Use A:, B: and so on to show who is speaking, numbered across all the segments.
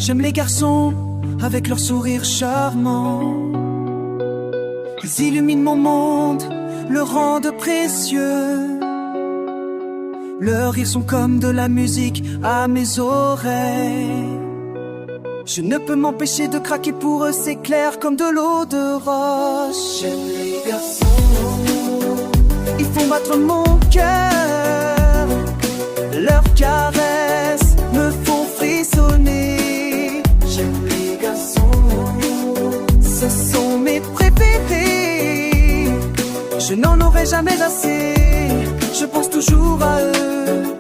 A: J'aime les garçons avec leur sourire charmant. Ils illuminent mon monde, le rendent précieux. Leurs rires sont comme de la musique à mes oreilles. Je ne peux m'empêcher de craquer pour eux, c'est clair comme de l'eau de roche. J'aime les garçons, ils font battre mon cœur. Leurs caresses me font frissonner. J'aime les garçons, ce sont mes préférés. Je n'en aurai jamais assez, je pense toujours à eux.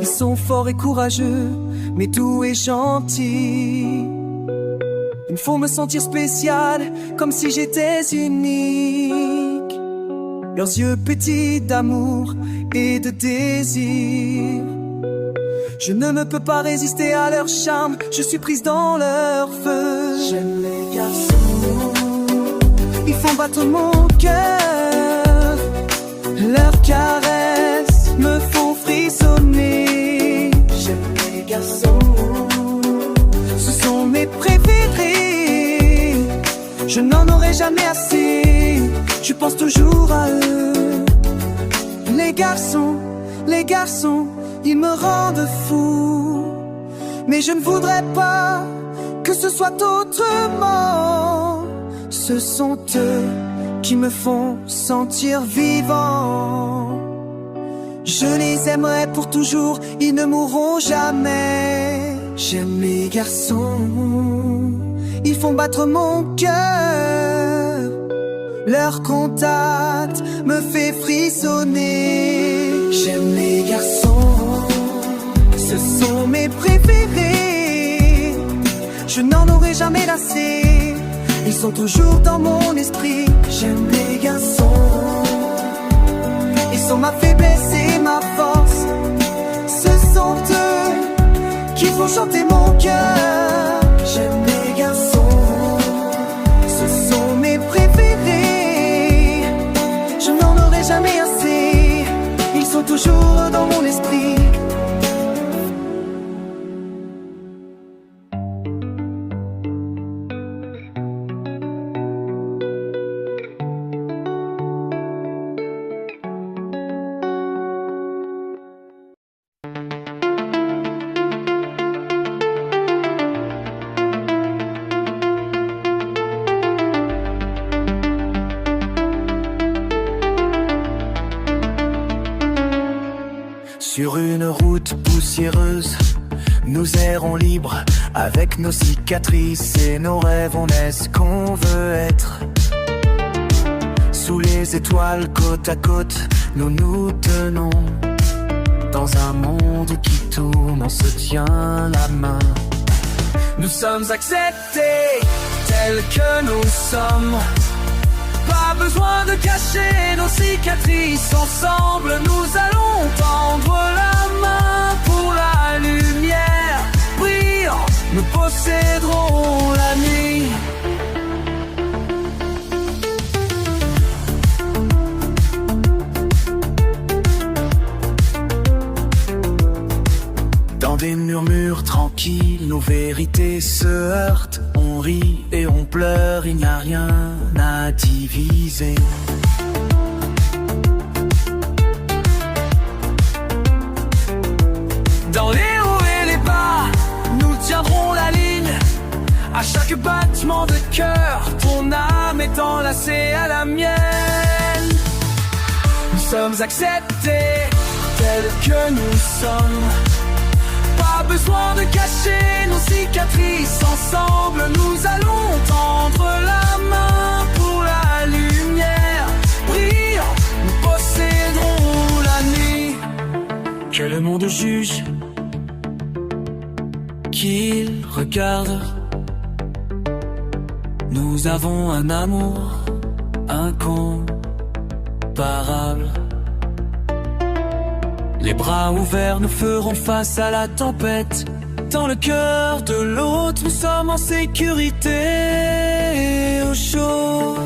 A: Ils sont forts et courageux, mais doux et gentils. Ils me font me sentir spécial, comme si j'étais unique. Leurs yeux pétillent d'amour et de désir. Je ne me peux pas résister à leur charme, je suis prise dans leur feu. J'aime les garçons, ils font battre mon cœur. Leurs caresses me font frissonner. J'aime les garçons, ce sont mes préférés. Je n'en aurai jamais assez, je pense toujours à eux. Les garçons, ils me rendent fou. Mais je ne voudrais pas que ce soit autrement. Ce sont eux qui me font sentir vivant. Je les aimerai pour toujours, ils ne mourront jamais. J'aime les garçons, ils font battre mon cœur. Leur contact me fait frissonner. J'aime les garçons, ce sont mes préférés. Je n'en aurai jamais assez, ils sont toujours dans mon esprit. J'aime les garçons, ils sont ma faiblesse et ma force. Ce sont eux qui font chanter mon cœur. J'aime les garçons, ce sont mes préférés. Je n'en aurai jamais assez, ils sont toujours dans mon esprit.
B: Sur une route poussiéreuse, nous errons libres avec nos cicatrices et nos rêves, on est ce qu'on veut être. Sous les étoiles, côte à côte, nous nous tenons. Dans un monde qui tourne, on se tient la main. Nous sommes acceptés tels que nous sommes. Pas besoin de cacher nos cicatrices. Ensemble nous allons tendre la main pour la lumière brillant. Nous posséderons la nuit. Dans des murmures tranquilles, nos vérités se heurtent. On rit et on pleure, il n'y a rien à diviser. Dans les hauts et les bas, nous tiendrons la ligne. À chaque battement de cœur, ton âme est enlacée à la mienne. Nous sommes acceptés tels que nous sommes. Pas besoin de cacher nos cicatrices. Ensemble nous allons tendre la main pour la lumière brillant. Nous posséderons la nuit. Que le monde juge, qu'il regarde. Nous avons un amour incomparable. Les bras ouverts, nous ferons face à la tempête. Dans le cœur de l'autre, nous sommes en sécurité, au chaud.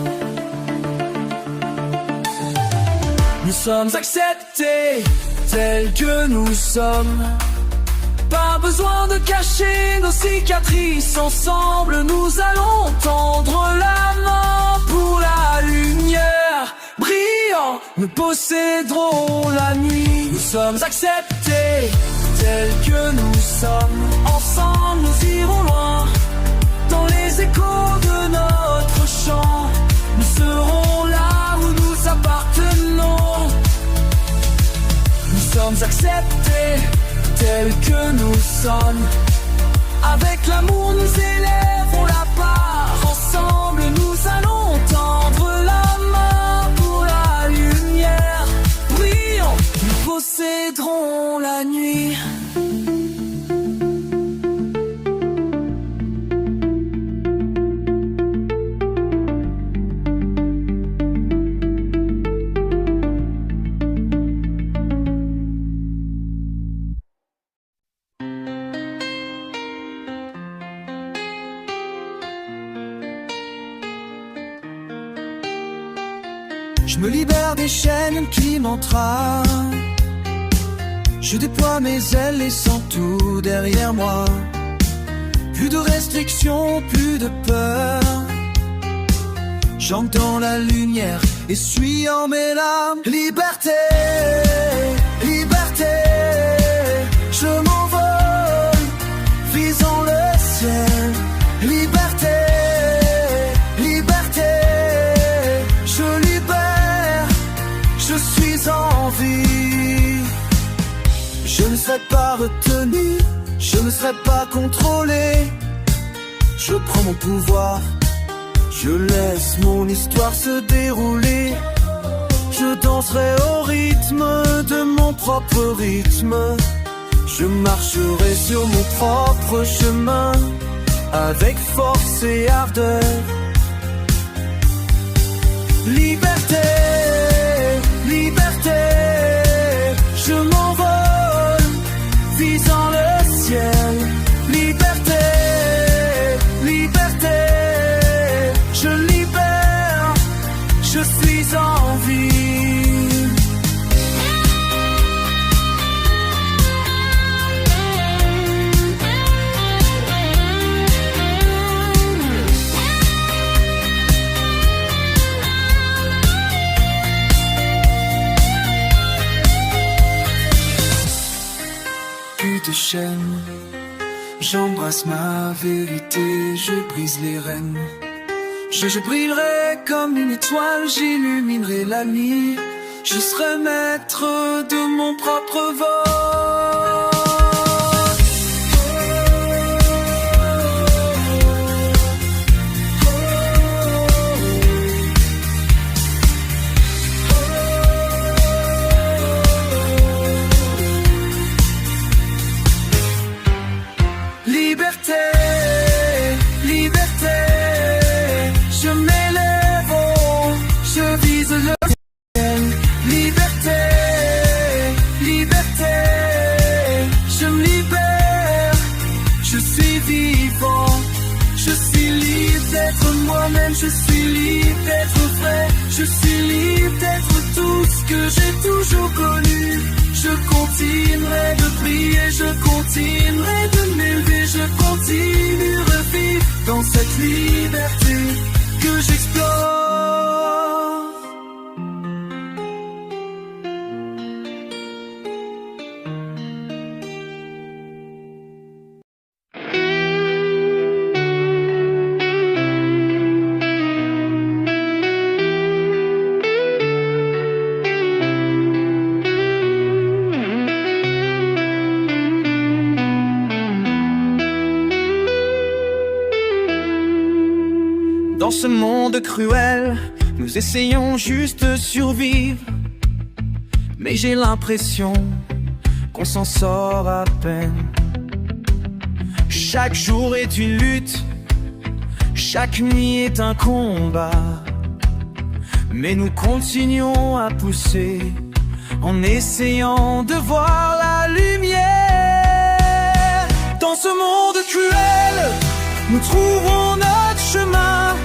B: Nous sommes acceptés tels que nous sommes.
A: Pas besoin de cacher nos cicatrices, ensemble nous allons tendre la main pour la lumière. Brillant, nous posséderons la nuit. Nous sommes acceptés tels que nous sommes. Ensemble nous irons loin, dans les échos de notre chant. Nous serons là où nous appartenons. Nous sommes acceptés tels que nous sommes. Avec l'amour nous élèverons la part. Ensemble nous allons tendre la main pour la lumière. Brillants, nous posséderons la nuit. Je me libère des chaînes qui m'entravent. Je déploie mes ailes laissant tout derrière moi. Plus de restrictions, plus de peur. J'entre dans la lumière, essuyant mes larmes. Liberté, liberté, je m'envole, visant le ciel. Liberté, liberté, je libère, je suis en vie. Je ne serai pas retenu, je ne serai pas contrôlé. Je prends mon pouvoir, je laisse mon histoire se dérouler. Je danserai au rythme de mon propre rythme. Je marcherai sur mon propre chemin, avec force et ardeur. Liberté, liberté, je m'envole, visant le ciel. Liberté, liberté, je libère, je suis en vie. Plus de chaînes, j'embrasse ma vérité, je brise les rênes. Je brillerai comme une étoile, j'illuminerai la nuit. Je serai maître de mon propre vol. Liberté, liberté, je m'élève haut, je vise le ciel. Liberté, liberté, je me libère, je suis vivant, je suis libre d'être moi-même, je suis libre d'être vrai, je suis libre d'être tout ce que j'ai toujours connu. Je continuerai de prier, je continuerai de m'élever, je continuerai de vivre dans cette liberté que j'explore. Dans ce monde cruel, nous essayons juste de survivre. Mais j'ai l'impression qu'on s'en sort à peine. Chaque jour est une lutte, chaque nuit est un combat. Mais nous continuons à pousser, en essayant de voir la lumière. Dans ce monde cruel, nous trouverons notre chemin.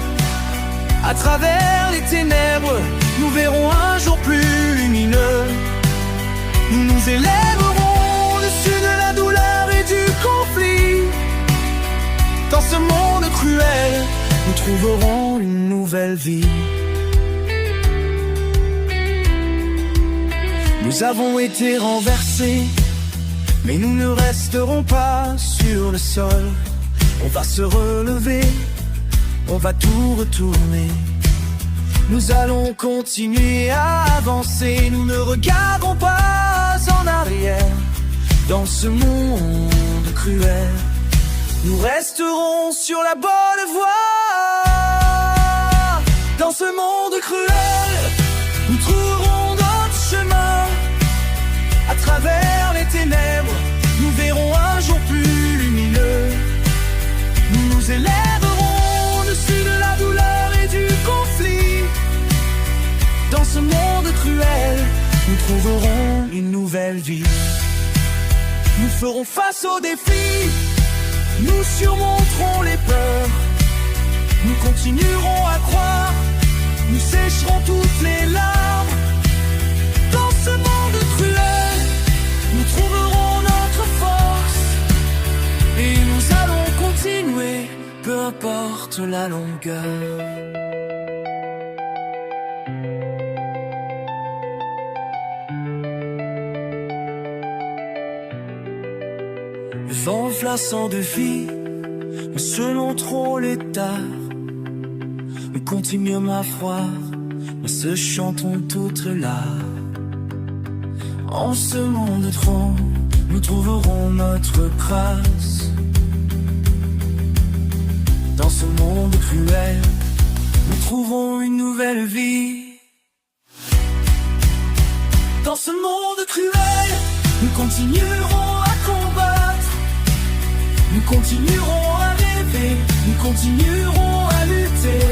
A: À travers les ténèbres, nous verrons un jour plus lumineux. Nous nous élèverons au-dessus de la douleur et du
B: cruel, nous trouverons une nouvelle vie. Nous avons été renversés, mais nous ne resterons pas sur le sol. On va se relever, on va tout retourner. Nous allons continuer à avancer, nous ne regardons pas en arrière. Dans ce monde cruel, nous resterons sur la bonne voie. Dans ce monde cruel, nous trouverons notre chemin. À travers les ténèbres, nous verrons un jour plus lumineux. Nous nous élèverons au-dessus de la douleur et du conflit. Dans ce monde cruel, nous trouverons une nouvelle vie. Nous ferons face aux défis, nous surmonterons les peurs. Nous continuerons à croire, nous sécherons toutes les larmes. Dans ce monde cruel, nous trouverons notre force. Et nous allons continuer, peu importe la longueur. Vent flassant de vie, nous selon trop l'état. Nous continuons à foi, nous se chantons toutes là. En ce monde trop, nous trouverons notre grâce. Dans ce monde cruel, nous trouverons une nouvelle vie. Dans ce monde cruel, nous continuerons à combattre. Nous continuerons à rêver, nous continuerons à lutter.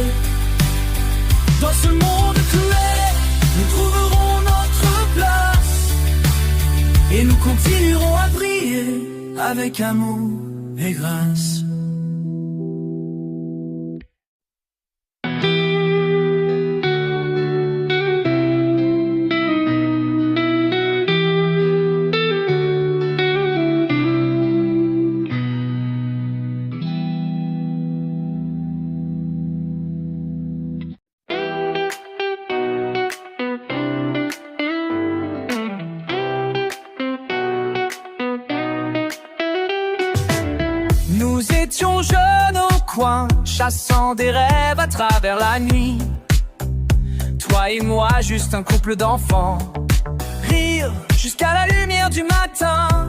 B: Dans ce monde cruel, nous trouverons notre place. Et nous continuerons à briller avec amour et grâce. Nous étions jeunes au coin, chassant des rêves à travers la nuit. Toi et moi, juste un couple d'enfants, rire jusqu'à la lumière du matin.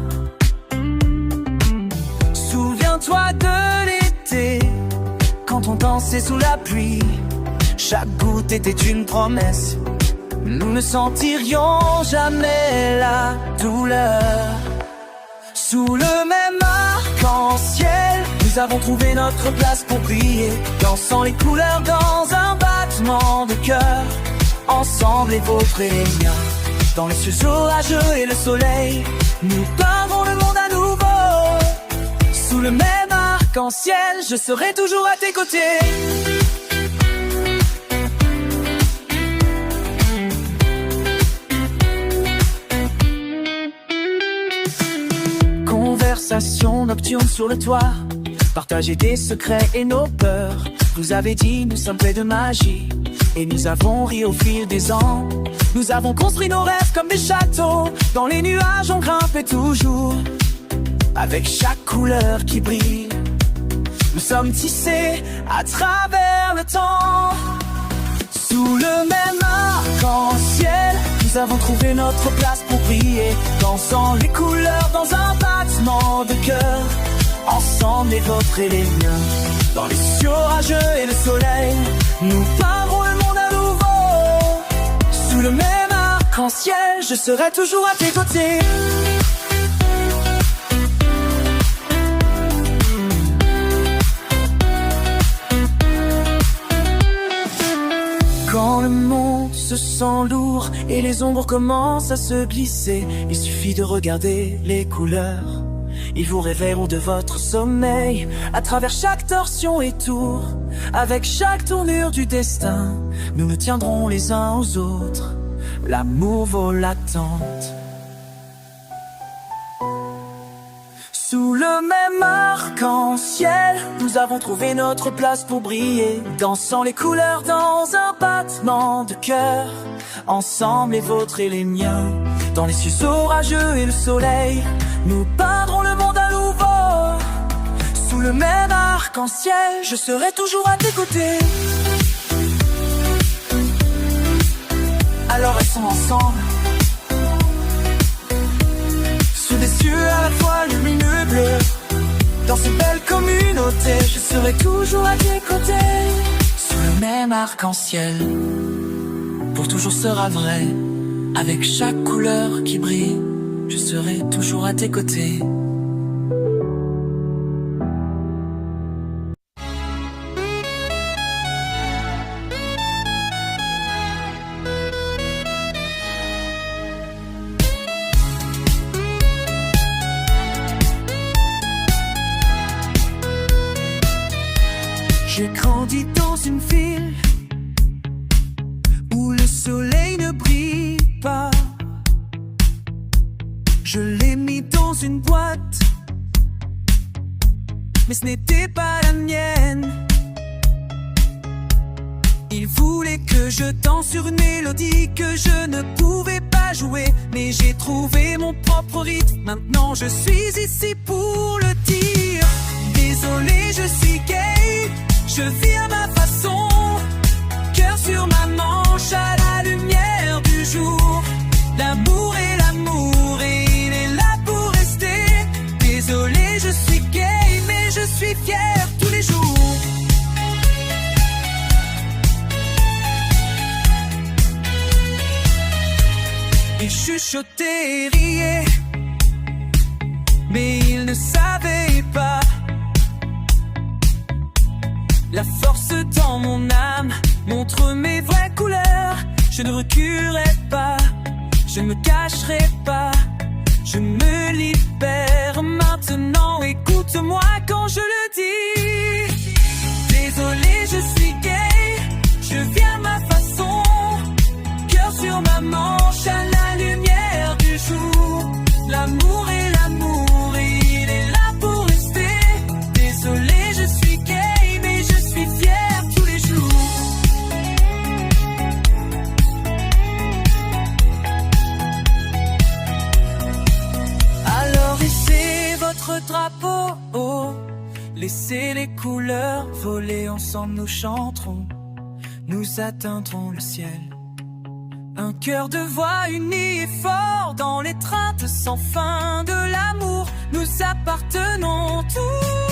B: Souviens-toi de l'été, quand on dansait sous la pluie. Chaque goutte était une promesse, nous ne sentirions jamais la douleur. Sous le même arc-en-ciel, nous avons trouvé notre place pour briller, dansant les couleurs dans un battement de cœur. Ensemble les vôtres et les miens, dans les cieux orageux et le soleil, nous peindrons le monde à nouveau. Sous le même arc-en-ciel, je serai toujours à tes côtés. Conversation nocturne sur le toit, partager des secrets et nos peurs. Vous avez dit nous sommes faits de magie, et nous avons ri au fil des ans. Nous avons construit nos rêves comme des châteaux, dans les nuages on grimpait toujours. Avec chaque couleur qui brille, nous sommes tissés à travers le temps. Sous le même arc-en-ciel, nous avons trouvé notre place pour briller, dansant les couleurs dans un battement de cœur. Ensemble les vôtres et les miens, dans les cieux orageux et le soleil, nous peindrons le monde à nouveau. Sous le même arc-en-ciel, je serai toujours à tes côtés. Quand le monde se sent lourd et les ombres commencent à se glisser, il suffit de regarder les couleurs. Ils vous réveilleront de votre sommeil, à travers chaque torsion et tour. Avec chaque tournure du destin, nous nous tiendrons les uns aux autres. L'amour vaut l'attente. Sous le le même arc-en-ciel, nous avons trouvé notre place pour briller, dansant les couleurs dans un battement de cœur. Ensemble les vôtres et les miens, dans les cieux orageux et le soleil, nous peindrons le monde à nouveau. Sous le même arc-en-ciel, je serai toujours à tes côtés. Alors restons ensemble, sous des cieux à la fois lumineux bleus. Dans cette belle communauté, je serai toujours à tes côtés. Sous le même arc-en-ciel, pour toujours sera vrai. Avec chaque couleur qui brille, je serai toujours à tes côtés.
A: J'ai grandi dans une ville où le soleil ne brille pas. Je l'ai mis dans une boîte, mais ce n'était pas la mienne. Il voulait que je danse sur une mélodie que je ne pouvais pas jouer, mais j'ai trouvé mon propre rythme. Maintenant je suis ici pour le dire. Désolé, je suis gay, je vis à ma façon, cœur sur ma manche à la lumière du jour. L'amour est l'amour et il est là pour rester. Désolé, je suis gay, mais je suis fier tous les jours. Il chuchotait et riait, mais il ne savait pas la force dans mon âme montre mes vraies couleurs. Je ne reculerai pas, je ne me cacherai pas, je me libère maintenant. Écoute-moi quand je le dis. Désolé, je suis gay, je vis à ma façon, cœur sur ma manche à la lumière du jour. L'amour est l'amour et il est là pour rester. Désolé, je suis gay, mais je suis fier tous les jours. Alors hissez votre drapeau, oh, laissez les couleurs voler, ensemble nous chanterons, nous atteindrons le ciel. Un cœur de voix uni et fort dans l'étreinte sans fin de l'amour, nous appartenons tous.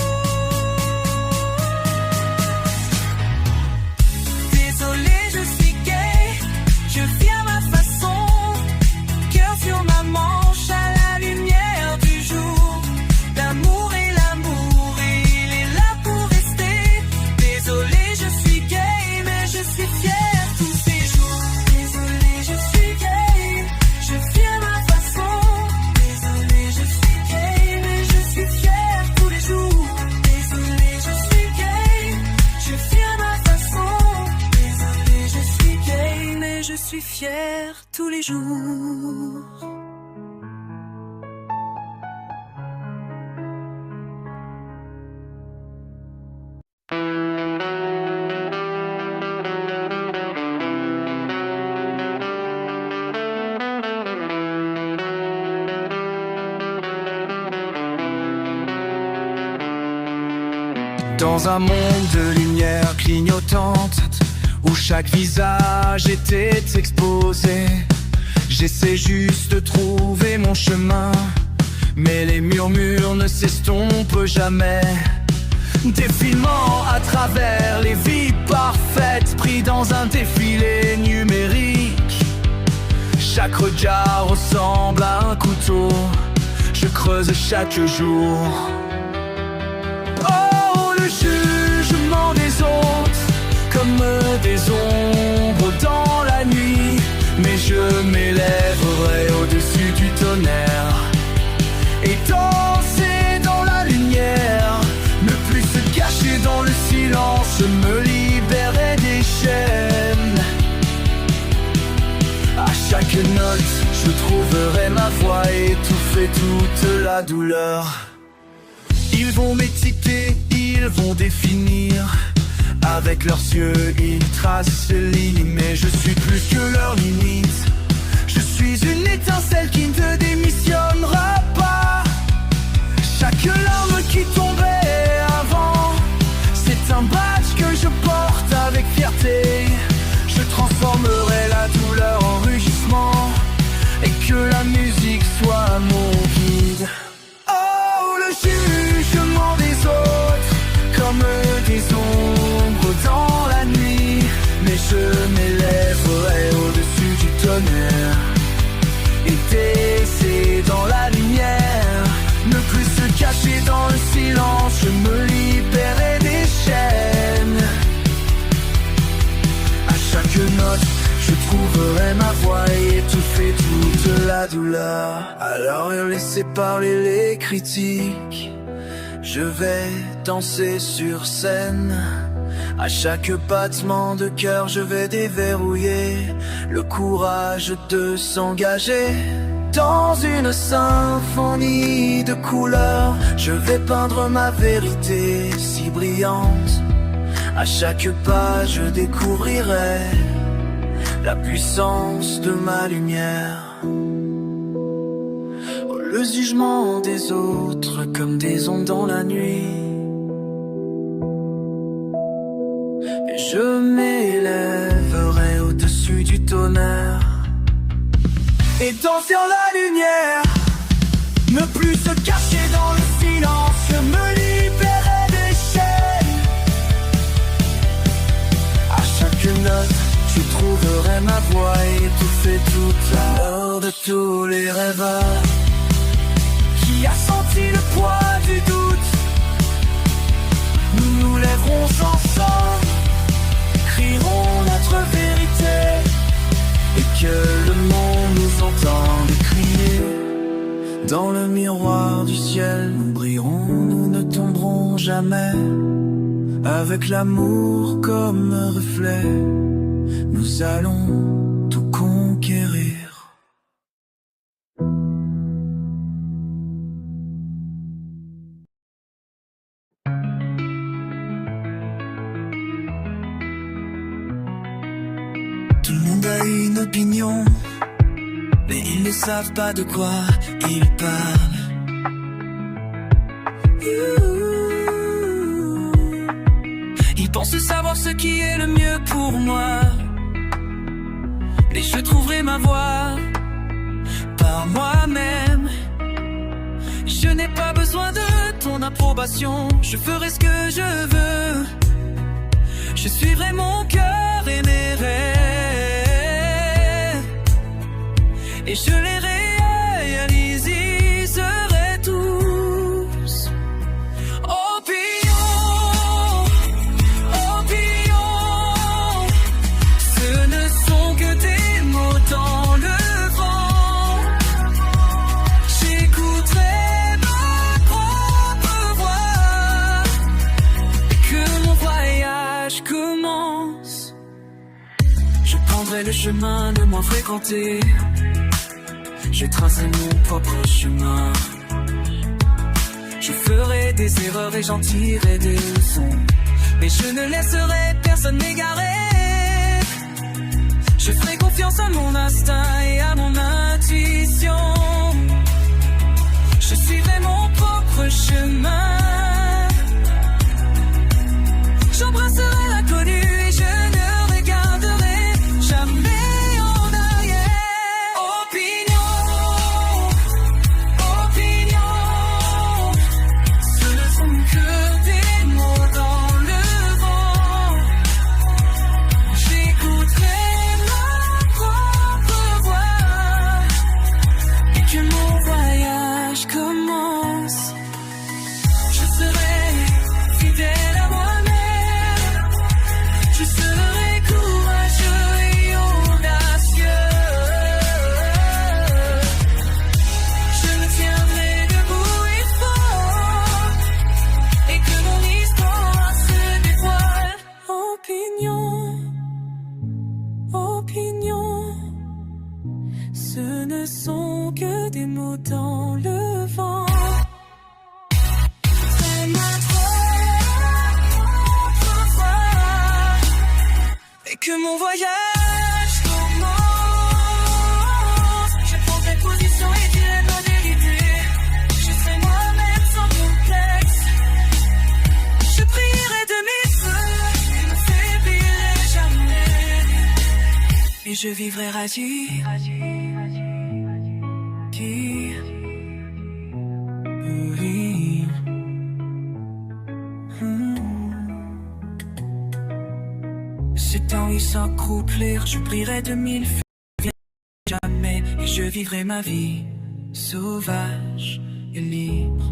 A: Désolé, je suis gay, je vis à ma façon, cœur sur ma manche à la lumière du jour. L'amour est l'amour et il est là pour rester. Désolé, je suis gay, mais je suis fier tous ces jours. Désolé, je suis gay, je vis à ma façon. Désolé, je suis gay, mais je suis fier tous les jours. Désolé, je suis gay, je vis à ma façon. Désolé, je suis gay, mais je suis fier tous les jours.
B: Dans un monde de lumière clignotante, où chaque visage était exposé, j'essaie juste de trouver mon chemin, mais les murmures ne s'estompent jamais. Défilement à travers les vies parfaites, pris dans un défilé numérique. Chaque regard ressemble à un couteau, je creuse chaque jour. Oh, le jugement des autres, comme des ombres dans la nuit. Mais je m'élèverai au-dessus du tonnerre et danser dans la lumière. Ne plus se cacher dans le silence, me libérer des chaînes. À chaque note, je trouverai ma voix et étouffer toute la douleur. Ils vont m'étiqueter, ils vont définir. Avec leurs yeux, ils tracent les lignes. Mais je suis plus que leur limite. Je suis une étincelle qui ne te démissionnera pas. Chaque larme qui tombait avant, c'est un badge que je porte avec fierté. Je transformerai la douleur en rugissement, et que la musique soit mon guide. Oh, le jugement des autres, comme des ombres dans la nuit. Mais je m'élèverai au-dessus du tonnerre et laisser dans la lumière. Ne plus se cacher dans le silence, je me libérerai des chaînes. À chaque note, je trouverai ma voix et étouffer toute la douleur. Alors laissez parler les critiques, je vais danser sur scène. À chaque battement de cœur, je vais déverrouiller le courage de s'engager. Dans une symphonie de couleurs, je vais peindre ma vérité si brillante. À chaque pas, je découvrirai la puissance de ma lumière. Oh, le jugement des autres comme des ondes dans la nuit. Et je m'élèverai au-dessus du tonnerre et danser en la lumière. Ne plus se cacher dans le silence, je me libérerai des chaînes. À chaque note, je trouverai ma voix et étouffer toute l'heure de tous les rêveurs. Qui a senti le poids du doute? Nous nous lèverons ensemble, crierons notre vérité, et que le monde nous entende crier. Dans le miroir du ciel, nous brillerons, nous ne tomberons jamais. Avec l'amour comme reflet, nous allons tout conquérir. Tout le monde a une opinion, mais ils ne savent pas de quoi ils parlent. Ils pensent savoir ce qui est le mieux pour moi, mais je trouverai ma voie par moi-même. Je n'ai pas besoin de ton approbation, je ferai ce que je veux. Je suivrai mon cœur et mes rêves, et je les réaliserai tous. Opinion, opinion, ce ne sont que des mots dans le vent. J'écouterai ma propre voix, et que mon voyage commence. Je prendrai le chemin le moins fréquenté, je tracerai mon propre chemin. Je ferai des erreurs et j'en tirerai des leçons, mais je ne laisserai personne m'égarer. Je ferai confiance à mon instinct et à mon intuition. Je suivrai mon propre chemin. J'embrasserai l'inconnu et je ne regarderai jamais en arrière. Opinion, opinion, ce ne sont que des mots dans le vent. J'écouterai ma propre voix, et que mon voyage commence. Je serai fidèle à moi-même, je serai courageux et audacieux. Je me tiendrai debout et fort, et que mon histoire se dévoile. Opinion, opinion, ce ne sont que des mots dans le vent.
A: que mon voyage commence. Je prendrai position et dirai ma vérité. Je serai moi-même sans complexe. Je prierai de mes feux et ne faiblirai jamais. Et je vivrai radieux. Ce temps il s'accrouplir, je prierai de mille feux jamais, et je vivrai ma vie sauvage et libre.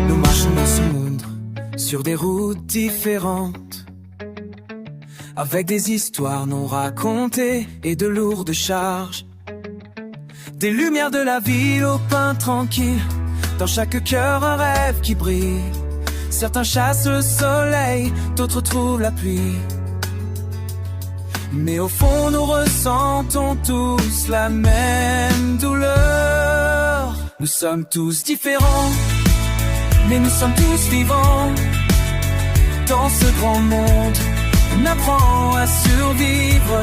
B: Nous marchons dans ce monde sur des routes différentes, avec des histoires non racontées et de lourdes charges. Des lumières de la ville au pain tranquille, dans chaque cœur un rêve qui brille. Certains chassent le soleil, d'autres trouvent la pluie. Mais au fond nous ressentons tous la même douleur. Nous sommes tous différents, mais nous sommes tous vivants. Dans ce grand monde, on apprend à survivre,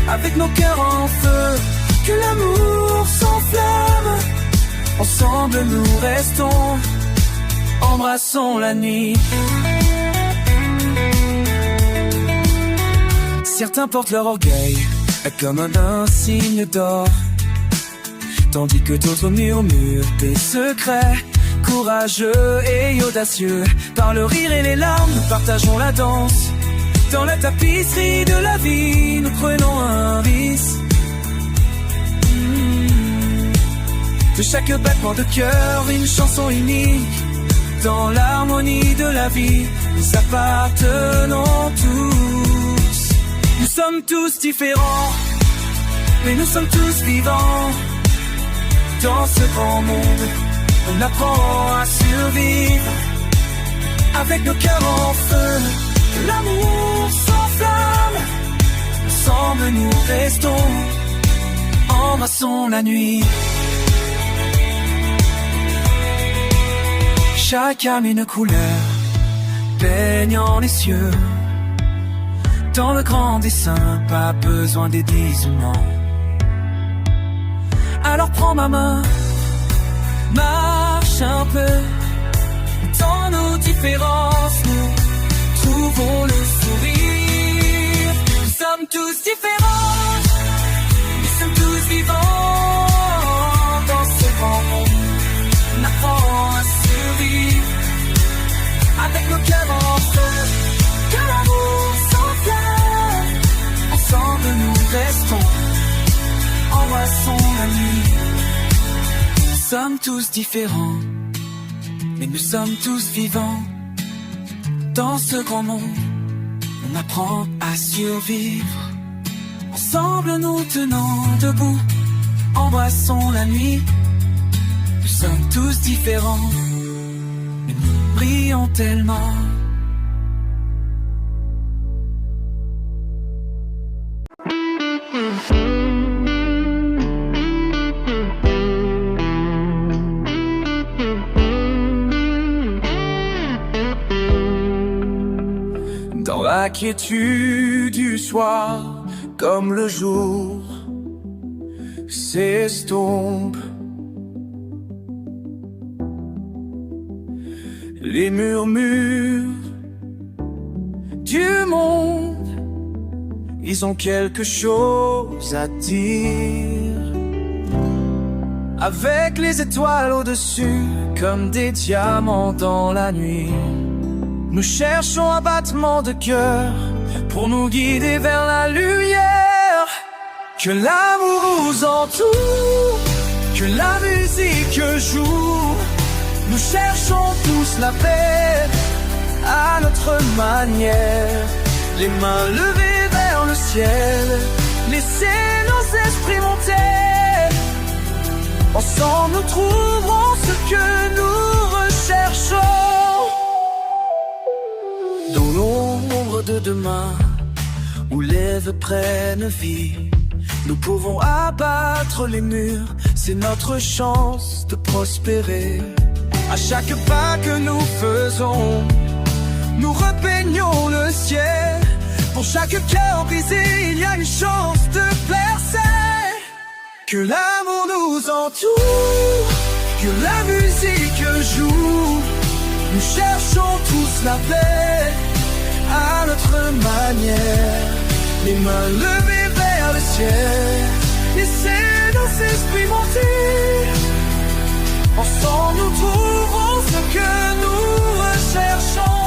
B: avec nos cœurs en feu. Que l'amour s'enflamme, ensemble nous restons, embrassons la nuit. Certains portent leur orgueil comme un insigne d'or, tandis que d'autres murmurent des secrets, courageux et audacieux. Par le rire et les larmes, nous partageons la danse. Dans la tapisserie de la vie, nous prenons un risque. De chaque battement de cœur, une chanson unique. Dans l'harmonie de la vie, nous appartenons tous. Nous sommes tous différents, mais nous sommes tous vivants. Dans ce grand monde, on apprend à survivre, avec nos cœurs en feu. L'amour s'enflamme, ensemble nous restons, embrassons la nuit. Chaque âme une couleur, baignant les cieux. Dans le grand dessin, pas besoin d'édisement. Alors prends ma main, marche un peu. Dans nos différences, nous trouvons le sourire. Nous sommes tous différents, nous sommes tous vivants. Dans ce grand monde, on apprend à survivre, avec nos cœurs en feu. Que l'amour s'enflamme, ensemble nous restons, embrassons la nuit. Nous sommes tous différents, mais nous sommes tous vivants. Dans ce grand monde, on apprend à survivre. Ensemble nous tenons debout, embrassons la nuit. Nous sommes tous différents, mais nous brillons tellement. Dans la quiétude du soir, comme le jour s'estompe, les murmures du monde, ils ont quelque chose à dire. Avec les étoiles au-dessus, comme des diamants dans la nuit, nous cherchons un battement de cœur pour nous guider vers la lumière. Que l'amour nous entoure, que la musique joue. Nous cherchons tous la paix à notre manière. Les mains levées vers le ciel, laissez nos esprits monter. Ensemble nous trouverons ce que nous recherchons. Dans l'ombre de demain, où les vœux prennent vie, Nous pouvons abattre les murs, c'est notre chance de prospérer. À chaque pas que nous faisons, nous repeignons le ciel. Pour chaque cœur brisé, il y a une chance de percer. Que l'amour nous entoure, que la musique joue. Nous cherchons tous la paix à notre manière. Les mains levées vers le ciel, laissez nos esprits monter. Ensemble nous trouverons ce que nous recherchons.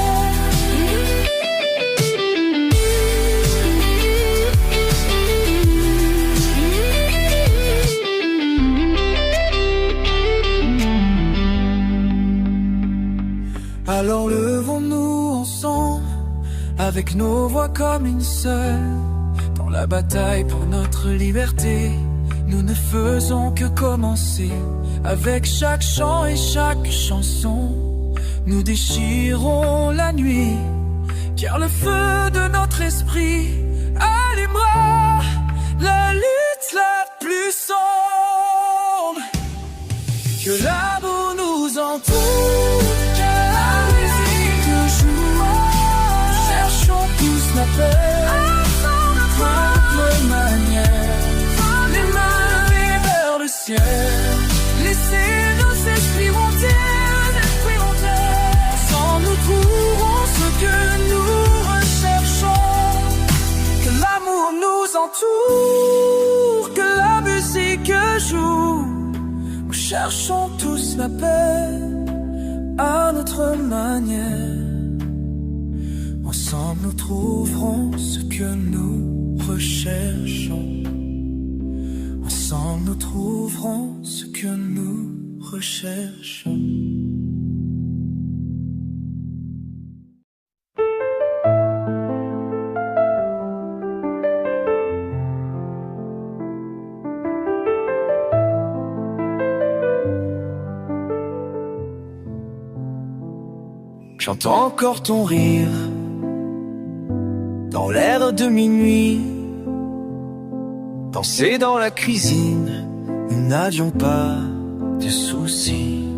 B: Alors levons-nous ensemble, avec nos voix comme une seule. Dans la bataille pour notre liberté, nous ne faisons que commencer. Avec chaque chant et chaque chanson, nous déchirons la nuit. Car le feu de notre esprit allumera la lutte la plus sombre. Que l'amour nous entoure, la paix, notre manière, les mains vers le ciel, laissez nos esprits monter, sans nous trouverons ce que nous recherchons. Que l'amour nous entoure, que la musique joue. Nous cherchons tous la paix à notre manière. Ensemble nous trouverons ce que nous recherchons. Ensemble nous trouverons ce que nous recherchons. J'entends encore ton rire dans l'air de minuit, danser dans la cuisine, nous n'avions pas de soucis.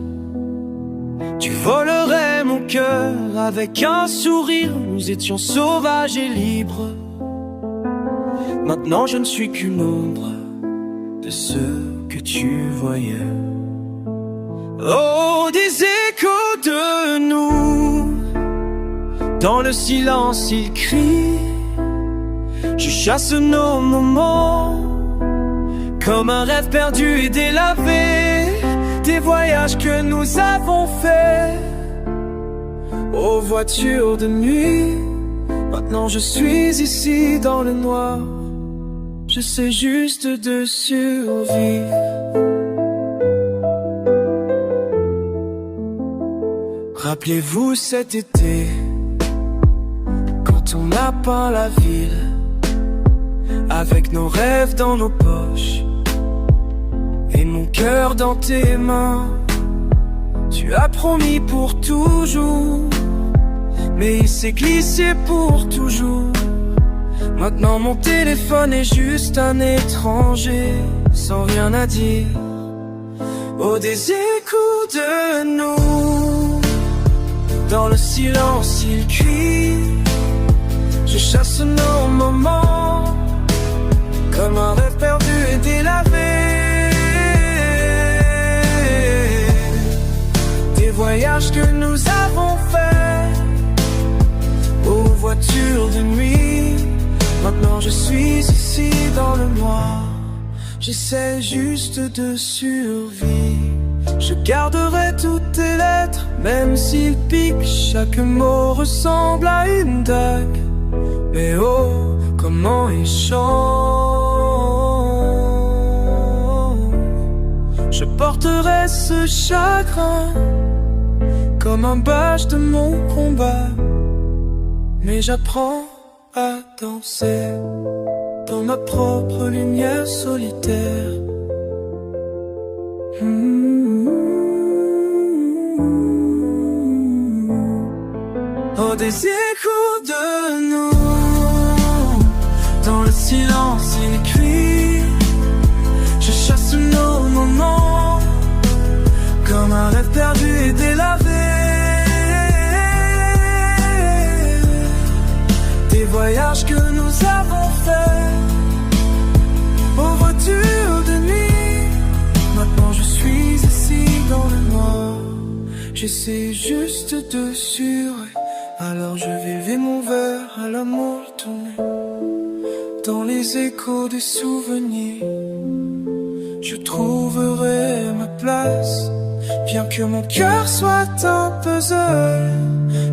B: Tu volerais mon cœur avec un sourire, nous étions sauvages et libres. Maintenant je ne suis qu'une ombre de ce que tu voyais. Oh, des échos de nous, dans le silence ils crient. Je chasse nos moments comme un rêve perdu et délavé. Des voyages que nous avons faits aux voitures de nuit. Maintenant je suis ici dans le noir, j'essaie juste de survivre. Rappelez-vous cet été, quand on a peint la ville, avec nos rêves dans nos poches et mon cœur dans tes mains. Tu as promis pour toujours, mais il s'est glissé pour toujours. Maintenant mon téléphone est juste un étranger, sans rien à dire. Oh, des échos de nous, dans le silence ils crient. Je chasse nos moments comme un rêve perdu et délavé. Des voyages que nous avons faits aux voitures de nuit. Maintenant je suis ici dans le noir, j'essaie juste de survivre. Je garderai toutes tes lettres, même s'ils piquent. Chaque mot ressemble à une dague. Mais oh, comment ils chantent. Je porterai ce chagrin comme un badge de mon combat. Mais j'apprends à danser dans ma propre lumière solitaire. Oh, des échos de nous, dans le silence ils crient.
A: nous avons fait aux voitures de nuit. Maintenant je suis ici dans le noir. J'essaie juste de surer. Alors je vais lever mon verre à l'amour tourné dans les échos des souvenirs. Je trouverai ma place, bien que mon cœur soit un puzzle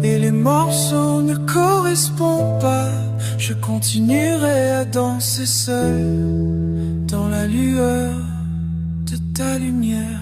A: et les morceaux ne correspondent pas. Je continuerai à danser seul dans la lueur de ta lumière.